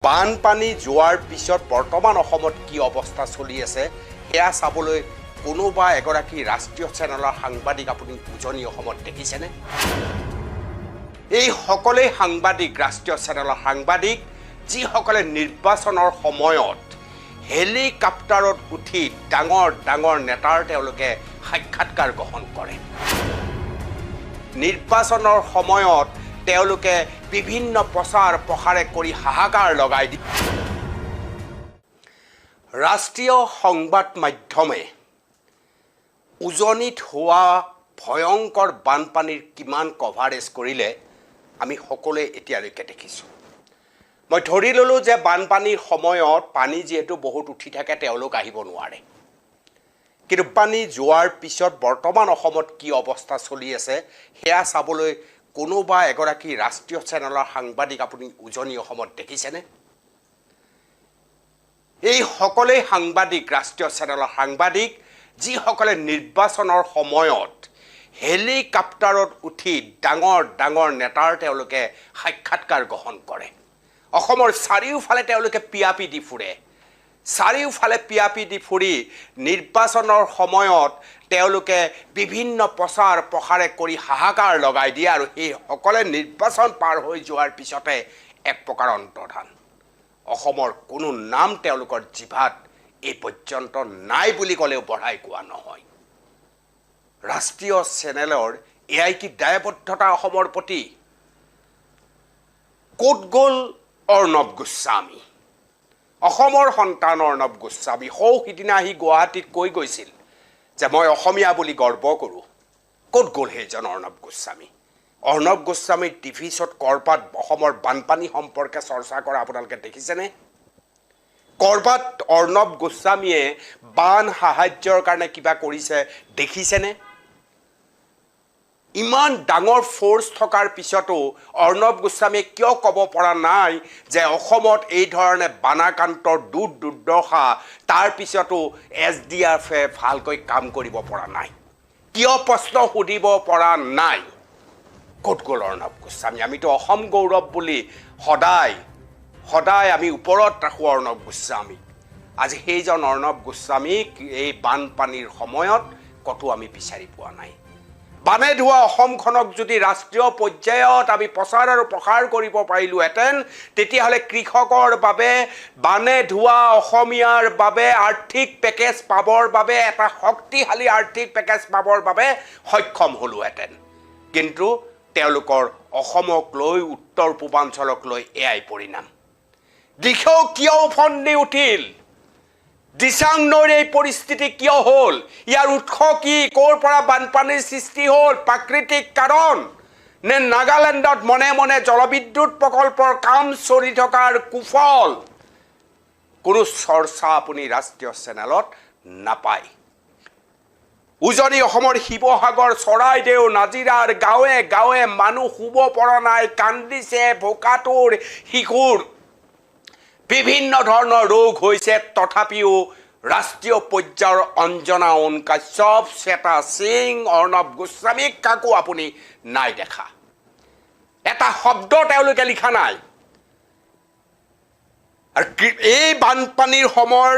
বানপানী যোৱাৰ পিছত বৰ্তমান অসমত কি অৱস্থা চলি আছে হেয়া চাবলৈ কোনোবা এগৰাকী ৰাষ্ট্ৰীয় চেনেলৰ সাংবাদিক আপুনি উজনি অসমত দেখিছেনে? এই সকলে সাংবাদিক ৰাষ্ট্ৰীয় চেনেলৰ সাংবাদিক যিসকলে নিৰ্বাচনৰ সময়ত হেলিকপ্টাৰত উঠি ডাঙৰ নেতাৰ তেওঁলোকে সাক্ষাৎকাৰ গ্ৰহণ কৰে। নিৰ্বাচনৰ সময়ত তেওঁলোকে বিভিন্ন প্ৰচাৰ প্ৰসাৰে কৰি হাহাকাৰ লগাই দিয়ে। ৰাষ্ট্ৰীয় সংবাদ মাধ্যমে উজনিত হোৱা ভয়ংকৰ বানপানীৰ কিমান কভাৰেজ কৰিলে আমি সকলোৱে এতিয়ালৈকে দেখিছোঁ। মই ধৰি ল'লোঁ যে বানপানীৰ সময়ত পানী যিহেতু বহুত উঠি থাকে তেওঁলোক আহিব নোৱাৰে, কিন্তু পানী যোৱাৰ পিছত বৰ্তমান অসমত কি অৱস্থা চলি আছে সেয়া চাবলৈ কোনোবা এগৰাকী ৰাষ্ট্ৰীয় চেনেলৰ সাংবাদিক আপুনি উজনি অসমত দেখিছেনে? এই সকলে সাংবাদিক ৰাষ্ট্ৰীয় চেনেলৰ সাংবাদিক যিসকলে নিৰ্বাচনৰ সময়ত হেলিকপ্টাৰত উঠি ডাঙৰ নেতাৰ তেওঁলোকে সাক্ষাৎকাৰ গ্ৰহণ কৰে। অসমৰ চাৰিওফালে তেওঁলোকে পিয়াপি দি ফুৰে। চাৰিওফালে পিয়াপি দি ফুৰি নিৰ্বাচনৰ সময়ত তেওঁলোকে বিভিন্ন প্ৰচাৰ প্ৰসাৰে কৰি হাহাকাৰ লগাই দিয়ে আৰু এই সকলে নিৰ্বাচন পাৰ হৈ যোৱাৰ পিছতে এক প্ৰকাৰ অন্তৰ্ধান। অসমৰ কোনো নাম তেওঁলোকৰ জিভাত এই পৰ্যন্ত নাই বুলি ক'লেও বঢ়াই কোৱা নহয়। ৰাষ্ট্ৰীয় চেনেলৰ এয়াই কি দায়বদ্ধতা অসমৰ প্ৰতি? ক'ত গ'ল অৰ্ণৱ গোস্বামী? অসমৰ সন্তান অৰ্ণৱ গোস্বামী সিদিনা আহি গুৱাহাটীত কৈ গৈছিল যে মই অসমীয়া বুলি গৰ্ব কৰোঁ। ক'ত গ'ল সেইজন অৰ্ণৱ গোস্বামী? অৰ্ণৱ গোস্বামীৰ টিভি শ্ব'ত ক'ৰবাত অসমৰ বানপানী সম্পৰ্কে চৰ্চা কৰা আপোনালোকে দেখিছেনে? ক'ৰবাত অৰ্ণৱ গোস্বামীয়ে বান সাহায্যৰ কাৰণে কিবা কৰিছে দেখিছেনে? ইমান ডাঙৰ ফ'ৰ্চ থকাৰ পিছতো অৰ্ণৱ গোস্বামীয়ে কিয় ক'ব পৰা নাই যে অসমত এই ধৰণে বানাক্ৰান্তৰ দুৰ্দশা তাৰ পিছতো SDRFে ভালকৈ কাম কৰিব পৰা নাই? কিয় প্ৰশ্ন সুধিব পৰা নাই? ক'ত গ'ল অৰ্ণৱ গোস্বামী? আমিতো অসম গৌৰৱ বুলি সদায় আমি ওপৰত ৰাখোঁ অৰ্ণৱ গোস্বামীক। আজি সেইজন অৰ্ণৱ গোস্বামীক এই বানপানীৰ সময়ত ক'তো আমি বিচাৰি পোৱা নাই। বানে ধোৱা অসমখনক যদি ৰাষ্ট্ৰীয় পৰ্যায়ত আমি প্ৰচাৰ আৰু প্ৰসাৰ কৰিব পাৰিলোহেঁতেন তেতিয়াহ'লে কৃষকৰ বাবে বানে ধোৱা অসমীয়াৰ বাবে আৰ্থিক পেকেজ পাবৰ বাবে এটা শক্তিশালী আৰ্থিক পেকেজ পাবৰ বাবে সক্ষম হ'লোহেঁতেন। কিন্তু তেওঁলোকৰ অসমক লৈ উত্তৰ পূৰ্বাঞ্চলক লৈ এয়াই পৰিণাম। দিখৌ কিয় উফন্দি উঠিল? দিচাং নৈৰ এই পৰিস্থিতি কিয় হ'ল? ইয়াৰ উৎস কি? ক'ৰ পৰা বানপানীৰ সৃষ্টি হ'ল? প্ৰাকৃতিক কাৰণ নে নাগালেণ্ডত মনে জলবিদ্যুৎ প্ৰকল্পৰ কাম চলি থকাৰ কুফল? কোনো চৰ্চা আপুনি ৰাষ্ট্ৰীয় চেনেলত নাপায়। উজনি অসমৰ শিৱসাগৰ, চৰাইদেউ, নাজিৰাৰ গাঁৱে মানুহ শুব পৰা নাই, কান্দিছে। ভোকাতুৰ শিশুৰ বিভিন্ন ধৰণৰ ৰোগ হৈছে, তথাপিও ৰাষ্ট্ৰীয় পৰ্যায়ৰ অঞ্জনা কাশ্যপ, শ্বেতা সিং, অৰ্ণৱ গোস্বামীক কাকো আপুনি নাই দেখা। এটা শব্দ তেওঁলোকে লিখা নাই। আৰু এই বানপানীৰ সময়ৰ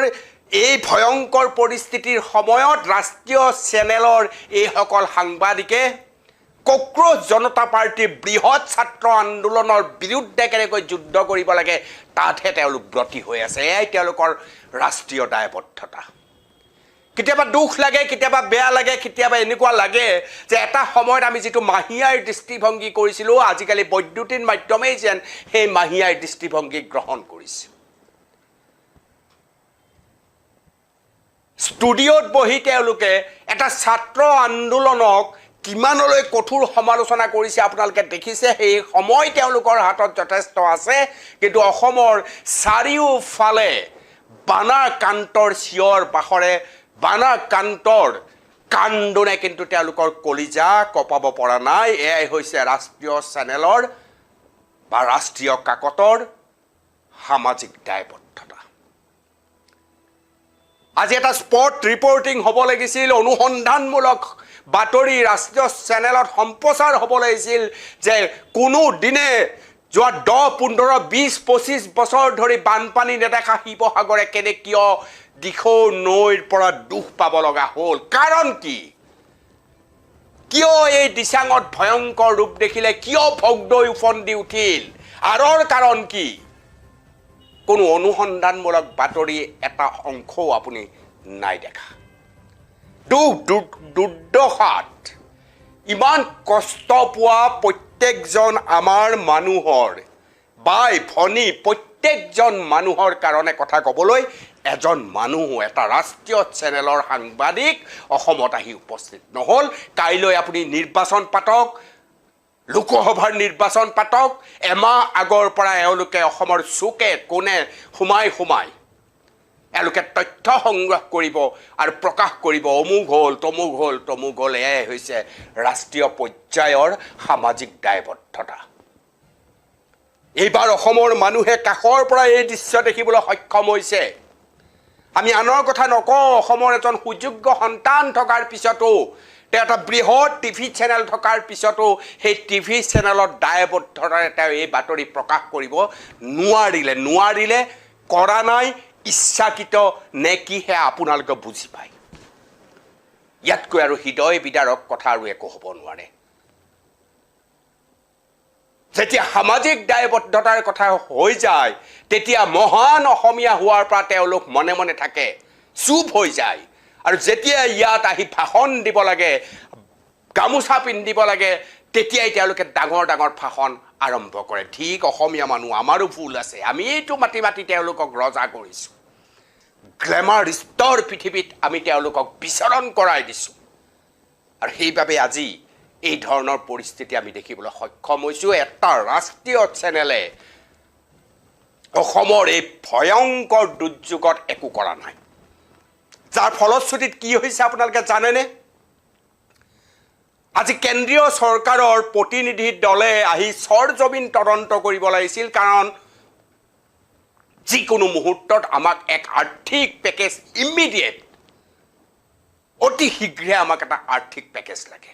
এই ভয়ংকৰ পৰিস্থিতিৰ সময়ত ৰাষ্ট্ৰীয় চেনেলৰ এইসকল সাংবাদিকে কক্ৰোচ জনতা পাৰ্টীৰ বৃহৎ ছাত্ৰ আন্দোলনৰ বিৰুদ্ধে কেনেকৈ যুদ্ধ কৰিব লাগে তাতহে তেওঁলোক ব্ৰতী হৈ আছে। এয়াই তেওঁলোকৰ ৰাষ্ট্ৰীয় দায়বদ্ধতা। কেতিয়াবা দুখ লাগে, কেতিয়াবা বেয়া লাগে, কেতিয়াবা এনেকুৱা লাগে যে এটা সময়ত আমি যিটো মাহীয়াৰ দৃষ্টিভংগী কৰিছিলোঁ আজিকালি বৈদ্যুতিন মাধ্যমেই যেন সেই মাহীয়াৰ দৃষ্টিভংগী গ্ৰহণ কৰিছে। ষ্টুডিঅ'ত বহি তেওঁলোকে এটা ছাত্ৰ আন্দোলনক কিমানলৈ কঠোৰ সমালোচনা কৰিছে আপোনালোকে দেখিছে। সেই সময় তেওঁলোকৰ হাতত যথেষ্ট আছে, কিন্তু অসমৰ চাৰিওফালে বানাক্ৰান্তৰ চিঞৰ বাখৰে, বানাক্ৰান্তৰ কান্দোনে কিন্তু তেওঁলোকৰ কলিজা কঁপাব পৰা নাই। এয়াই হৈছে ৰাষ্ট্ৰীয় চেনেলৰ বা ৰাষ্ট্ৰীয় কাকতৰ সামাজিক দায়বদ্ধতা। আজি এটা স্পট ৰিপৰ্টিং হ'ব লাগিছিল, অনুসন্ধানমূলক বাতৰি ৰাষ্ট্ৰীয় চেনেলত সম্প্ৰচাৰ হ'ব লাগিছিল যে কোনো দিনে যোৱা 10-15-20-25 বছৰ ধৰি বানপানী নেদেখা শিৱসাগৰে কেনে কিয় দিখৌ নৈৰ পৰা দুখ পাব লগা হ'ল কাৰণ কি কিয় এই দিচাঙত ভয়ংকৰ ৰূপ দেখিলে কিয় ভগদৈ উফন্দি উঠিল আৰৰ কাৰণ কি কোনো অনুসন্ধানমূলক বাতৰি এটা অংশও আপুনি নাই দেখা দুৰ্দশাত ইমান কষ্ট পোৱা প্ৰত্যেকজন আমাৰ মানুহৰ বাই ভনী প্ৰত্যেকজন মানুহৰ কাৰণে কথা ক'বলৈ এজন মানুহ এটা ৰাষ্ট্ৰীয় চেনেলৰ সাংবাদিক অসমত আহি উপস্থিত নহ'ল কাইলৈ আপুনি নিৰ্বাচন পাতক লোকসভাৰ নিৰ্বাচন পাতক এমাহ আগৰ পৰা এওঁলোকে অসমৰ চুকে কোণে সোমাই এওঁলোকে তথ্য সংগ্ৰহ কৰিব আৰু প্ৰকাশ কৰিব অমুক হ'ল এয়াই হৈছে ৰাষ্ট্ৰীয় পৰ্যায়ৰ সামাজিক দায়বদ্ধতা এইবাৰ অসমৰ মানুহে কাষৰ পৰা এই দৃশ্য দেখিবলৈ সক্ষম হৈছে আমি আনৰ কথা নকওঁ অসমৰ এজন সুযোগ্য সন্তান থকাৰ পিছতো এটা বৃহৎ টিভি চেনেল থকাৰ পিছতো সেই টিভি চেনেলৰ দায়বদ্ধতাৰে তেওঁ এই বাতৰি প্ৰকাশ কৰিব নোৱাৰিলে কৰা নাই ইচ্ছাকৃত নে কিহে আপোনালোকে বুজি পায় ইয়াতকৈ আৰু হৃদয় বিদাৰক কথা আৰু একো হ'ব নোৱাৰে যেতিয়া সামাজিক দায়বদ্ধতাৰ কথা হৈ যায় তেতিয়া মহান অসমীয়া হোৱাৰ পৰা তেওঁলোক মনে মনে থাকে চুপ হৈ যায় আৰু যেতিয়া ইয়াত আহি ভাষণ দিব লাগে গামোচা পিন্ধিব লাগে তেতিয়াই তেওঁলোকে ডাঙৰ ভাষণ আৰম্ভ কৰে ঠিক অসমীয়া মানুহ আমাৰো ভুল আছে আমি এইটো মাতি তেওঁলোকক ৰজা কৰিছোঁ গ্লেমাৰ ষ্টৰ পৃথিৱীত আমি তেওঁলোকক বিচৰণ কৰাই দিছোঁ আৰু সেইবাবে আজি এই ধৰণৰ পৰিস্থিতি আমি দেখিবলৈ সক্ষম হৈছোঁ এটা ৰাষ্ট্ৰীয় চেনেলে অসমৰ এই ভয়ংকৰ দুৰ্যোগত একো কৰা নাই যাৰ ফলশ্ৰুতিত কি হৈছে আপোনালোকে জানেনে আজি কেন্দ্ৰীয় চৰকাৰৰ প্ৰতিনিধি দলে আহি সৰজমিন তদন্ত কৰিব লাগিছিল কাৰণ যিকোনো মুহূৰ্তত আমাক এক আৰ্থিক পেকেজ ইমিডিয়েট অতি শীঘ্ৰে আমাক এটা আৰ্থিক পেকেজ লাগে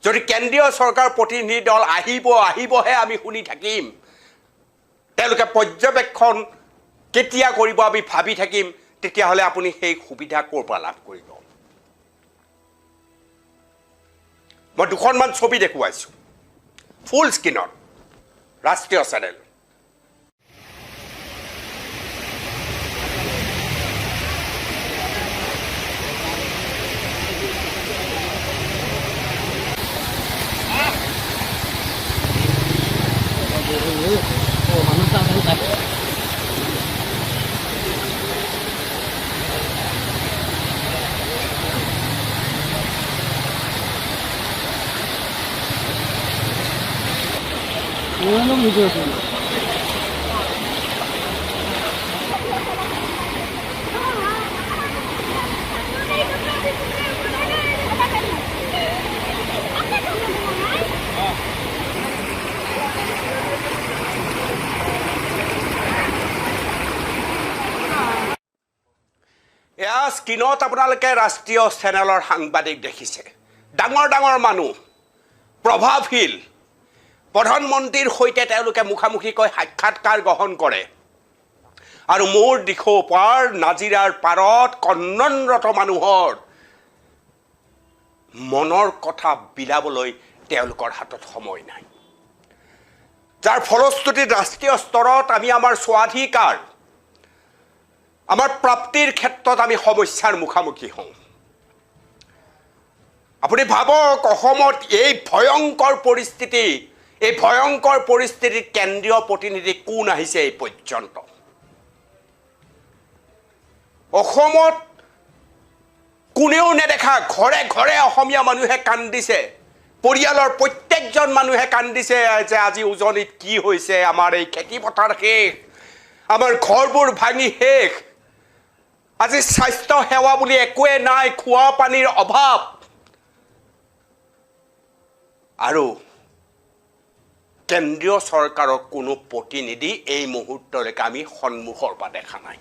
যদি কেন্দ্ৰীয় চৰকাৰ প্ৰতিনিধি দল আহিবহে আমি শুনি থাকিম তেওঁলোকে পৰ্যবেক্ষণ কেতিয়া কৰিব আমি ভাবি থাকিম তেতিয়াহ'লে আপুনি সেই সুবিধা ক'ৰ পৰা লাভ কৰিব মই দুখনমান ছবি দেখুৱাইছোঁ ফুল স্ক্ৰীনত ৰাষ্ট্ৰীয় চেনেল এয়া স্ক্ৰীনত আপোনালোকে ৰাষ্ট্ৰীয় চেনেলৰ সাংবাদিক দেখিছে ডাঙৰ মানুহ প্ৰভাৱশীল প্ৰধানমন্ত্ৰীৰ সৈতে তেওঁলোকে মুখামুখিকৈ সাক্ষাৎকাৰ গ্ৰহণ কৰে আৰু মোৰ দিশৌ পাৰ নাজিৰাৰ পাৰত কন্ননৰত মানুহৰ মনৰ কথা বিলাবলৈ তেওঁলোকৰ হাতত সময় নাই যাৰ ফলশ্ৰুতিত ৰাষ্ট্ৰীয় স্তৰত আমি আমাৰ স্বাধিকাৰ আমাৰ প্ৰাপ্তিৰ ক্ষেত্ৰত আমি সমস্যাৰ মুখামুখি হওঁ আপুনি ভাবক অসমত এই ভয়ংকৰ পৰিস্থিতিত কেন্দ্ৰীয় প্ৰতিনিধি কোন আহিছে এই পৰ্যন্ত অসমত কোনেও নেদেখা ঘৰে অসমীয়া মানুহে কান্দিছে পৰিয়ালৰ প্ৰত্যেকজন মানুহে কান্দিছে যে আজি উজনিত কি হৈছে আমাৰ এই খেতি পথাৰ শেষ আমাৰ ঘৰবোৰ ভাঙি শেষ আজি স্বাস্থ্য সেৱা বুলি একোৱে নাই খোৱা পানীৰ অভাৱ আৰু কেন্দ্ৰীয় চৰকাৰৰ কোনো প্ৰতিনিধি এই মুহূৰ্তলৈকে আমি সন্মুখৰ পৰা দেখা নাই